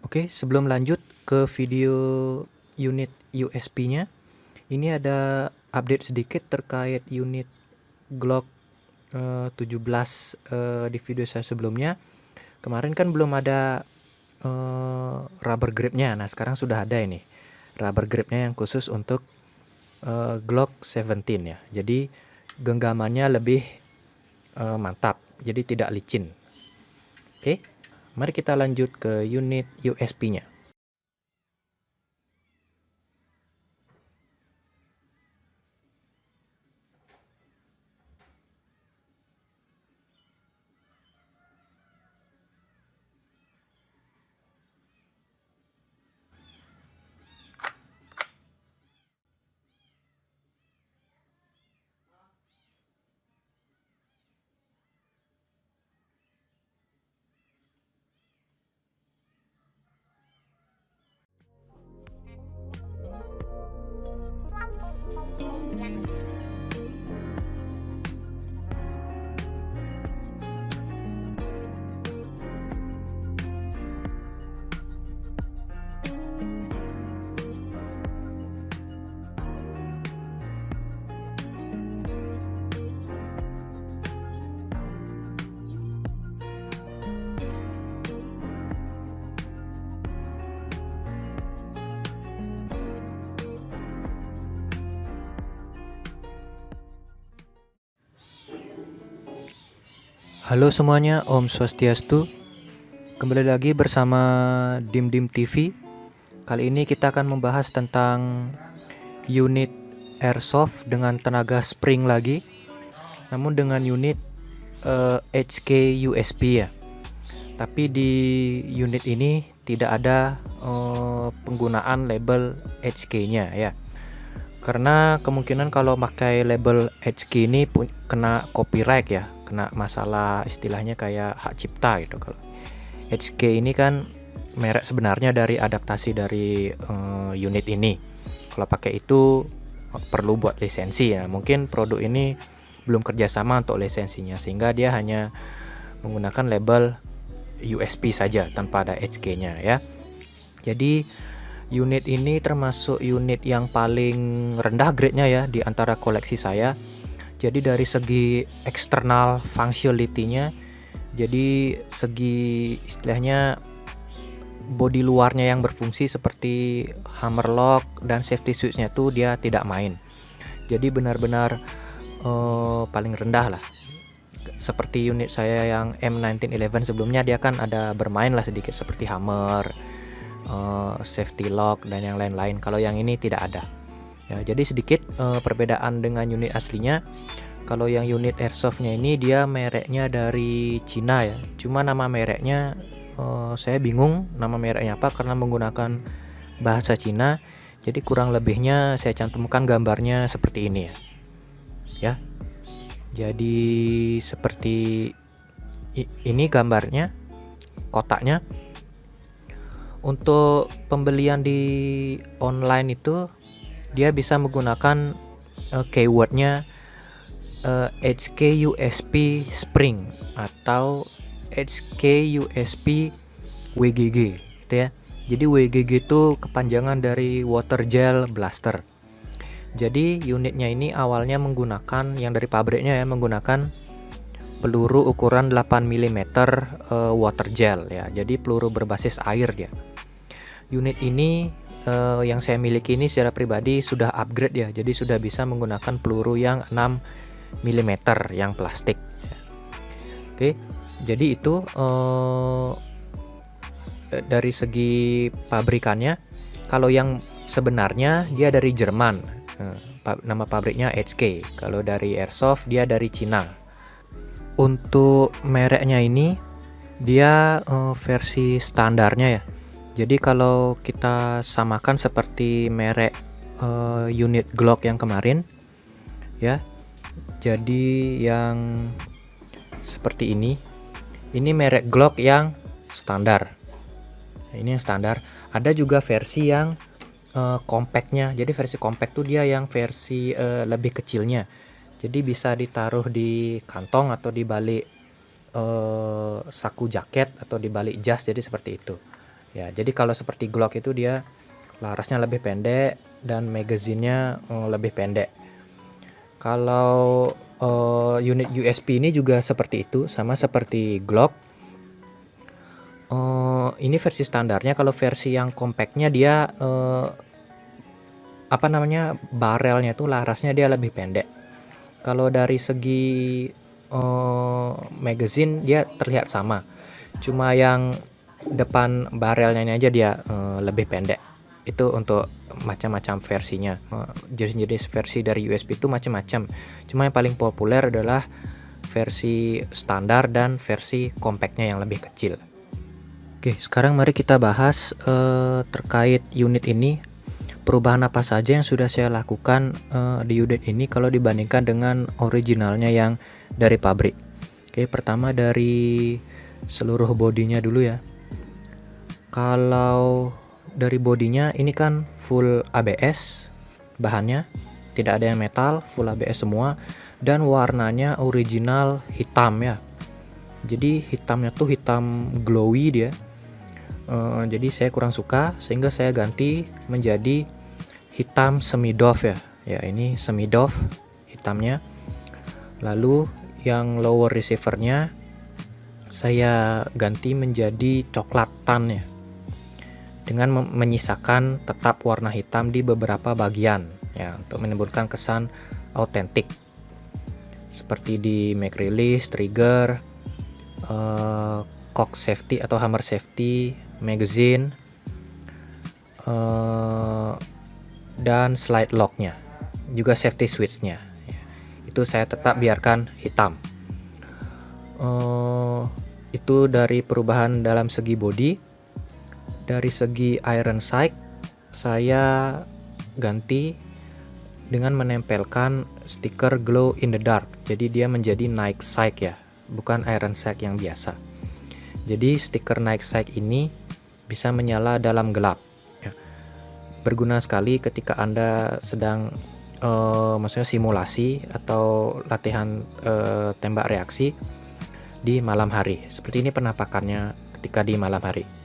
Oke, sebelum lanjut ke video unit USB-nya, ini ada update sedikit terkait unit Glock 17 di video saya sebelumnya. Kemarin kan belum ada rubber grip-nya. Nah, sekarang sudah ada ini. Rubber grip-nya yang khusus untuk Glock 17 ya. Jadi genggamannya lebih mantap, jadi tidak licin. Oke. Mari kita lanjut ke unit USB-nya. Halo semuanya, Om Swastiastu. Kembali lagi bersama Dim TV. Kali ini kita akan membahas tentang unit airsoft dengan tenaga spring lagi, namun dengan unit HK USB ya. Tapi di unit ini tidak ada penggunaan label HK-nya ya. Karena kemungkinan kalau pakai label HK ini kena copyright ya, kena masalah istilahnya kayak hak cipta gitu. Kalau HK ini kan merek sebenarnya dari adaptasi dari unit ini. Kalau pakai itu perlu buat lisensi ya. Mungkin produk ini belum kerjasama untuk lisensinya, sehingga dia hanya menggunakan label USB saja tanpa ada HK-nya ya. Jadi unit ini termasuk unit yang paling rendah grade-nya ya di antara koleksi saya. Jadi dari segi eksternal functionality-nya, jadi segi istilahnya bodi luarnya yang berfungsi seperti hammerlock dan safety switch-nya tuh dia tidak main. Jadi benar-benar paling rendah lah. Seperti unit saya yang M1911 sebelumnya, dia kan ada bermain lah sedikit seperti hammer, safety lock dan yang lain-lain. Kalau yang ini tidak ada. Ya, jadi sedikit perbedaan dengan unit aslinya. Kalau yang unit airsoftnya ini dia mereknya dari Cina ya. Cuma nama mereknya saya bingung nama mereknya apa karena menggunakan bahasa Cina. Jadi kurang lebihnya saya cantumkan gambarnya seperti ini ya. Ya. Jadi seperti ini gambarnya, kotaknya. Untuk pembelian di online itu dia bisa menggunakan keywordnya HK USB Spring atau HK USB WGG gitu ya. Jadi WGG itu kepanjangan dari Water Gel Blaster. Jadi unitnya ini awalnya menggunakan yang dari pabriknya ya, menggunakan peluru ukuran 8 mm water gel ya. Jadi peluru berbasis air dia. Unit ini yang saya miliki ini secara pribadi sudah upgrade ya. Jadi sudah bisa menggunakan peluru yang 6 mm yang plastik. Oke, jadi itu dari segi pabrikannya. Kalau yang sebenarnya dia dari Jerman, nama pabriknya HK. Kalau dari airsoft dia dari Cina. Untuk mereknya ini dia versi standarnya ya. Jadi kalau kita samakan seperti merek unit Glock yang kemarin ya. Jadi yang seperti ini merek Glock yang standar. Nah, ini yang standar. Ada juga versi yang compactnya. Jadi versi compact tuh dia yang versi lebih kecilnya. Jadi bisa ditaruh di kantong atau di balik saku jaket atau di balik jas, jadi seperti itu. Ya, jadi kalau seperti Glock itu dia larasnya lebih pendek dan magazinnya lebih pendek. Kalau unit USB ini juga seperti itu, sama seperti Glock. Ini versi standarnya. Kalau versi yang compactnya dia barelnya itu larasnya dia lebih pendek. Kalau dari segi magazine dia terlihat sama, cuma yang depan barelnya ini aja dia lebih pendek. Itu untuk macam-macam versinya. Jenis-jenis versi dari USB itu macam-macam, cuma yang paling populer adalah versi standar dan versi compactnya yang lebih kecil. Oke, sekarang mari kita bahas terkait unit ini. Perubahan apa saja yang sudah saya lakukan di unit ini kalau dibandingkan dengan originalnya yang dari pabrik. Oke, pertama dari seluruh bodinya dulu ya. Kalau dari bodinya ini kan full ABS bahannya, tidak ada yang metal, full ABS semua, dan warnanya original hitam ya. Jadi hitamnya tuh hitam glowy dia. Jadi saya kurang suka, sehingga saya ganti menjadi hitam semi doff ya. Ya, ini semi doff hitamnya. Lalu yang lower receivernya saya ganti menjadi coklat tan ya, dengan menyisakan tetap warna hitam di beberapa bagian ya, untuk menimbulkan kesan autentik, seperti di mag release, trigger, cock safety atau hammer safety, magazine, dan slide locknya, juga safety switchnya ya. Itu saya tetap biarkan hitam. Itu dari perubahan dalam segi body. Dari segi iron sight saya ganti dengan menempelkan stiker glow in the dark, jadi dia menjadi night sight ya, bukan iron sight yang biasa. Jadi stiker night sight ini bisa menyala dalam gelap ya. Berguna sekali ketika Anda sedang maksudnya simulasi atau latihan tembak reaksi di malam hari. Seperti ini penampakannya ketika di malam hari.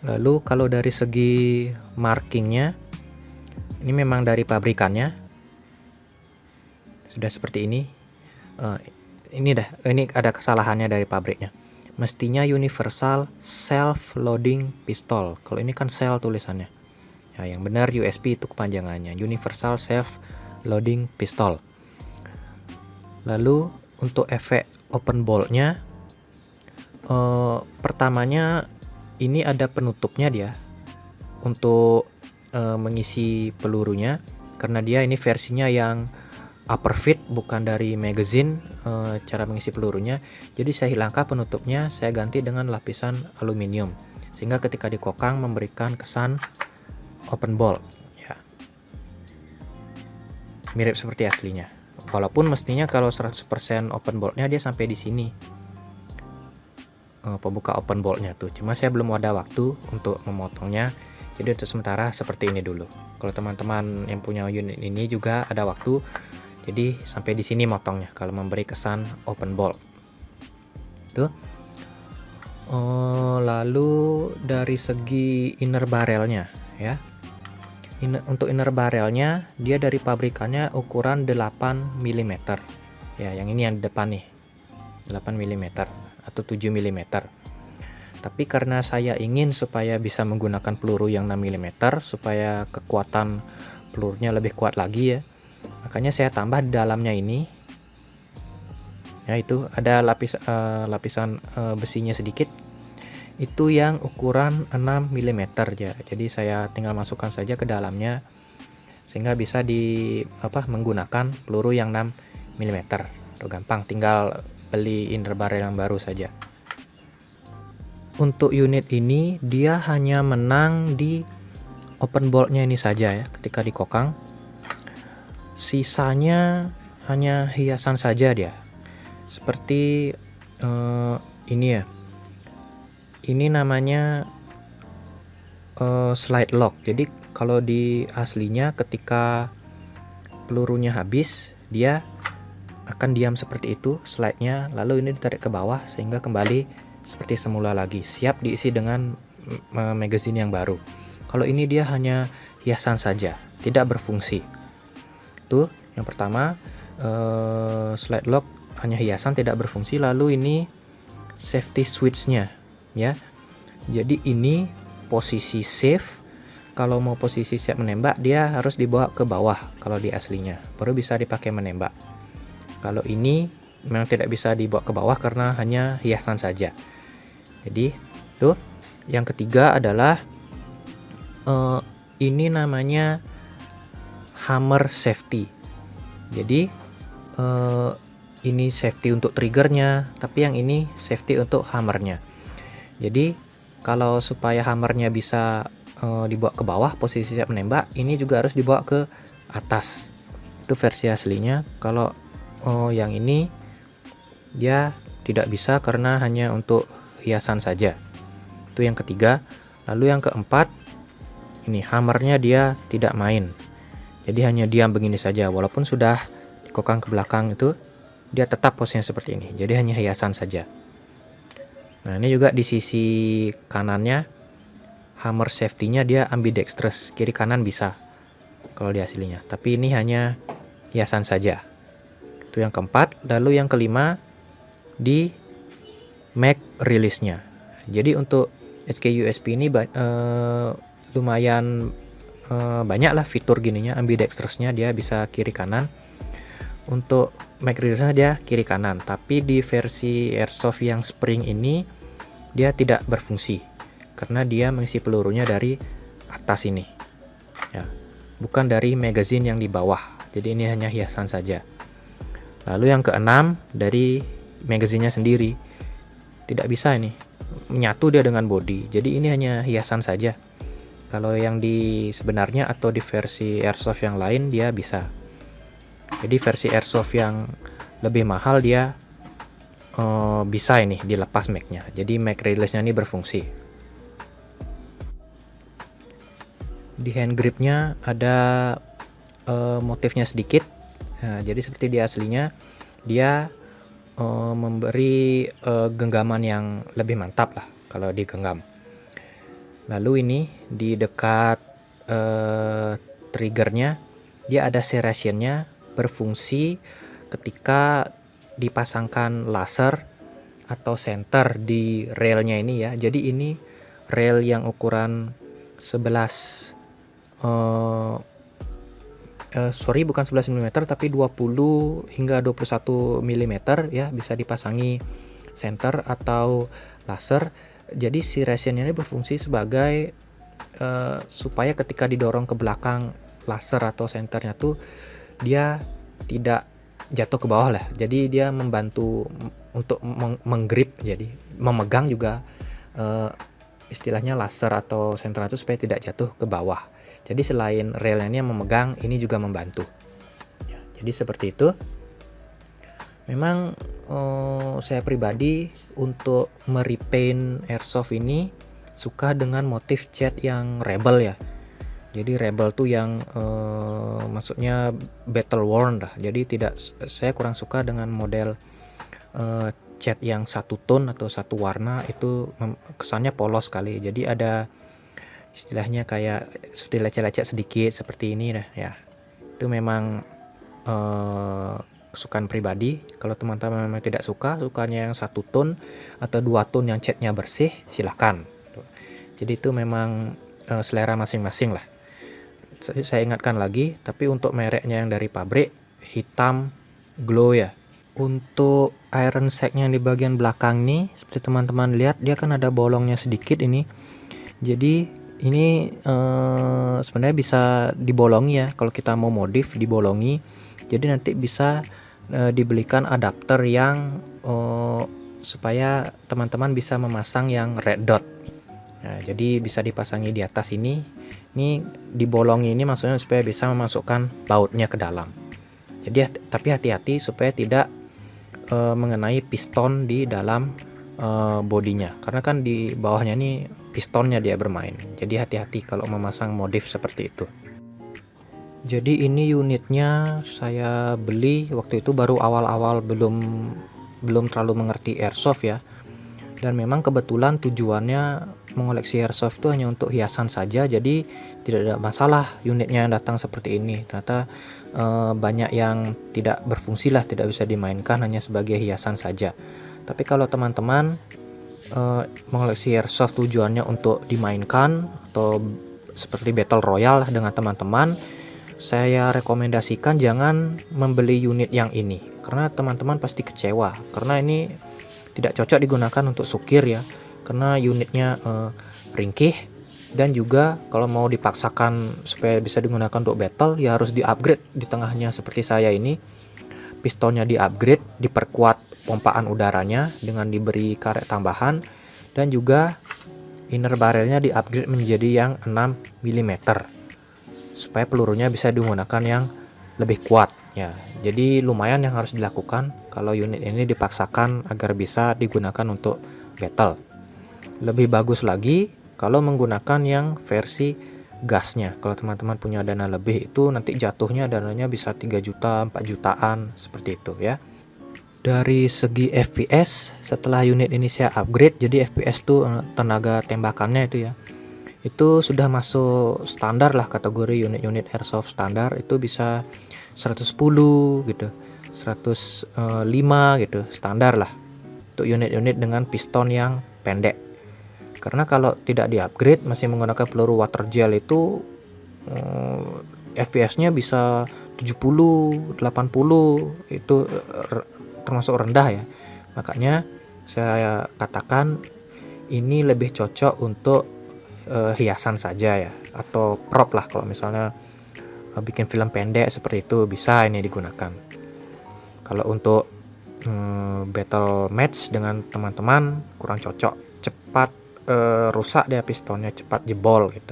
Lalu kalau dari segi markingnya, ini memang dari pabrikannya sudah seperti ini. Ini ada kesalahannya dari pabriknya. Mestinya universal self loading pistol. Kalau ini kan cell tulisannya. Ya, yang benar USB itu kepanjangannya, universal self loading pistol. Lalu untuk efek open bolt-nya, pertamanya ini ada penutupnya dia untuk mengisi pelurunya, karena dia ini versinya yang upper fit, bukan dari magazine cara mengisi pelurunya. Jadi saya hilangkan penutupnya, saya ganti dengan lapisan aluminium, sehingga ketika dikokang memberikan kesan open bolt ya, mirip seperti aslinya. Walaupun mestinya kalau 100% open boltnya dia sampai di sini, pembuka open boltnya tuh, cuma saya belum ada waktu untuk memotongnya, jadi untuk sementara seperti ini dulu. Kalau teman-teman yang punya unit ini juga ada waktu, jadi sampai di sini motongnya kalau memberi kesan open bolt tuh. Lalu dari segi inner barrelnya ya, untuk inner barrelnya dia dari pabrikannya ukuran 8 mm ya, yang ini yang di depan nih 8 mm atau 7 mm. Tapi karena saya ingin supaya bisa menggunakan peluru yang 6 mm supaya kekuatan pelurunya lebih kuat lagi ya, makanya saya tambah di dalamnya ini ya, itu ada lapisan besinya sedikit, itu yang ukuran 6 mm ya. Jadi saya tinggal masukkan saja ke dalamnya sehingga bisa menggunakan peluru yang 6 mm. Itu gampang, tinggal beli inner barrel yang baru saja. Untuk unit ini dia hanya menang di open boltnya ini saja ya, ketika dikokang. Sisanya hanya hiasan saja dia. Seperti ini ya. Ini namanya slide lock. Jadi kalau di aslinya ketika pelurunya habis, dia akan diam seperti itu slide-nya, lalu ini ditarik ke bawah sehingga kembali seperti semula lagi, siap diisi dengan magazine yang baru. Kalau ini dia hanya hiasan saja, tidak berfungsi. Itu yang pertama, slide lock hanya hiasan, tidak berfungsi. Lalu ini safety switch-nya ya. Jadi ini posisi safe. Kalau mau posisi siap menembak, dia harus dibawa ke bawah kalau di aslinya, baru bisa dipakai menembak. Kalau ini memang tidak bisa dibawa ke bawah karena hanya hiasan saja. Jadi tuh. Yang ketiga adalah ini namanya hammer safety. Jadi ini safety untuk triggernya, tapi yang ini safety untuk hammernya. Jadi kalau supaya hammernya bisa dibawa ke bawah posisi siap menembak, ini juga harus dibawa ke atas. Itu versi aslinya. Kalau yang ini dia tidak bisa karena hanya untuk hiasan saja. Itu yang ketiga. Lalu yang keempat, ini hammernya dia tidak main. Jadi hanya diam begini saja, walaupun sudah dikokang ke belakang itu dia tetap posisinya seperti ini. Jadi hanya hiasan saja. Nah, ini juga di sisi kanannya hammer safety-nya dia ambidextrous, kiri kanan bisa kalau di aslinya. Tapi ini hanya hiasan saja. Itu yang keempat. Lalu yang kelima, di mag release-nya. Jadi untuk SKUSP ini lumayan banyak lah fitur gininya, ambidextrous-nya dia bisa kiri kanan. Untuk mag release-nya dia kiri kanan, tapi di versi airsoft yang spring ini dia tidak berfungsi karena dia mengisi pelurunya dari atas ini ya, bukan dari magazine yang di bawah. Jadi ini hanya hiasan saja. Lalu yang keenam, dari magazinenya sendiri tidak bisa ini menyatu dia dengan body, jadi ini hanya hiasan saja. Kalau yang di sebenarnya atau di versi airsoft yang lain dia bisa. Jadi versi airsoft yang lebih mahal dia bisa ini dilepas mag-nya, jadi mag release-nya ini berfungsi. Di hand grip-nya ada motifnya sedikit. Nah, jadi seperti di aslinya dia memberi genggaman yang lebih mantap lah kalau digenggam. Lalu ini di dekat triggernya dia ada serration-nya, berfungsi ketika dipasangkan laser atau center di railnya ini ya. Jadi ini rail yang ukuran 11 bukan 11 mm tapi 20 hingga 21 mm ya, bisa dipasangi center atau laser. Jadi si serration ini berfungsi sebagai supaya ketika didorong ke belakang laser atau senternya tuh dia tidak jatuh ke bawah lah. Jadi dia membantu untuk menggrip, jadi memegang juga istilahnya laser atau senter itu supaya tidak jatuh ke bawah. Jadi selain railnya ini yang memegang, ini juga membantu ya, jadi seperti itu. Memang saya pribadi untuk merepaint airsoft ini suka dengan motif cat yang rebel ya. Jadi rebel tuh yang maksudnya battle worn lah. Jadi saya kurang suka dengan model cat yang satu tone atau satu warna, itu kesannya polos sekali. Jadi ada istilahnya kayak seperti lecet-lecet sedikit seperti ini dah ya. Itu memang kesukaan pribadi. Kalau teman-teman memang tidak sukanya yang satu tone atau dua tone yang catnya bersih, silahkan. Jadi itu memang selera masing-masing lah. Saya ingatkan lagi, tapi untuk mereknya yang dari pabrik hitam glow ya. Untuk iron sight-nya di bagian belakang nih, seperti teman-teman lihat, dia kan ada bolongnya sedikit ini. Jadi ini sebenarnya bisa dibolongi ya, kalau kita mau modif dibolongi. Jadi nanti bisa dibelikan adapter yang supaya teman-teman bisa memasang yang red dot. Nah, jadi bisa dipasangi di atas ini. Ini dibolongi ini maksudnya supaya bisa memasukkan bautnya ke dalam. Jadi tapi hati-hati supaya tidak mengenai piston di dalam bodinya, karena kan di bawahnya ini pistonnya dia bermain. Jadi hati-hati kalau memasang modif seperti itu. Jadi ini unitnya saya beli waktu itu baru awal-awal, belum terlalu mengerti airsoft ya. Dan memang kebetulan tujuannya mengoleksi airsoft itu hanya untuk hiasan saja, jadi tidak ada masalah unitnya yang datang seperti ini. Ternyata banyak yang tidak berfungsi lah, tidak bisa dimainkan, hanya sebagai hiasan saja. Tapi kalau teman-teman mengoleksi airsoft tujuannya untuk dimainkan atau seperti battle royale dengan teman-teman, saya rekomendasikan jangan membeli unit yang ini, karena teman-teman pasti kecewa, karena ini tidak cocok digunakan untuk sukir ya, karena unitnya ringkih, dan juga kalau mau dipaksakan supaya bisa digunakan untuk battle ya harus di-upgrade di tengahnya seperti saya ini. Pistonnya di-upgrade, diperkuat pompaan udaranya dengan diberi karet tambahan, dan juga inner barrelnya di-upgrade menjadi yang 6 mm supaya pelurunya bisa digunakan yang lebih kuat ya. Jadi lumayan yang harus dilakukan kalau unit ini dipaksakan agar bisa digunakan untuk battle. Lebih bagus lagi kalau menggunakan yang versi gasnya. Kalau teman-teman punya dana lebih, itu nanti jatuhnya dananya bisa 3 juta, 4 jutaan seperti itu ya. Dari segi FPS, setelah unit ini saya upgrade, jadi FPS tuh tenaga tembakannya itu ya, itu sudah masuk standar lah, kategori unit-unit airsoft standar itu bisa 110 gitu, 105 gitu, standar lah untuk unit-unit dengan piston yang pendek. Karena kalau tidak di-upgrade masih menggunakan peluru water gel itu FPS-nya bisa 70, 80, itu termasuk rendah ya. Makanya saya katakan ini lebih cocok untuk hiasan saja ya, atau prop lah. Kalau misalnya bikin film pendek seperti itu bisa ini digunakan. Kalau untuk battle match dengan teman-teman kurang cocok, cepat rusak dia pistonnya, cepat jebol gitu,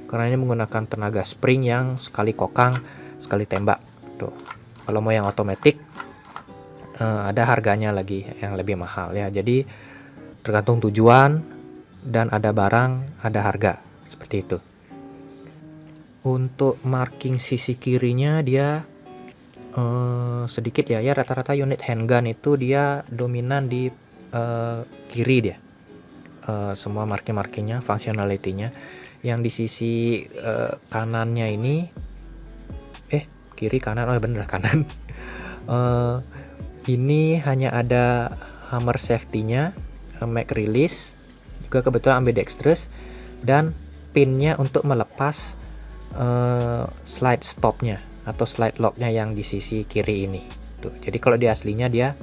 karena ini menggunakan tenaga spring yang sekali kokang sekali tembak tuh. Kalau mau yang otomatis ada harganya lagi yang lebih mahal ya. Jadi tergantung tujuan dan ada barang, ada harga seperti itu. Untuk marking sisi kirinya dia sedikit ya, rata-rata unit handgun itu dia dominan di kiri dia. Semua marking-markingnya, functionality-nya. Yang di sisi kanannya ini kiri kanan, oh bener kanan. Ini hanya ada hammer safety-nya, mag release, juga kebetulan ambidextrous, dan pinnya untuk melepas slide stopnya atau slide locknya yang di sisi kiri ini tuh. Jadi kalau di aslinya dia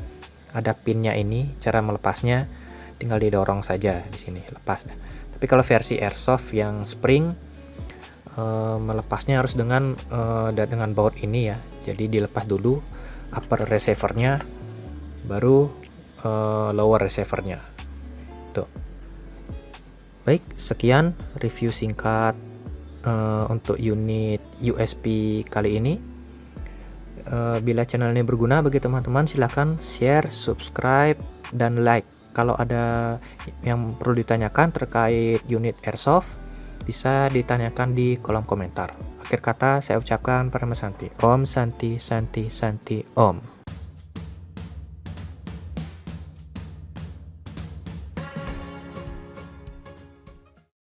ada pinnya ini, cara melepasnya tinggal didorong saja di sini, lepas dah. Tapi kalau versi airsoft yang spring, melepasnya harus dengan baut ini ya. Jadi dilepas dulu upper receivernya, baru lower receivernya tuh. Baik, sekian review singkat untuk unit USP kali ini. Bila channel ini berguna bagi teman-teman, silahkan share, subscribe, dan like. Kalau ada yang perlu ditanyakan terkait unit airsoft, bisa ditanyakan di kolom komentar. Akhir kata saya ucapkan Paramasanti. Om Santi Santi Santi Om.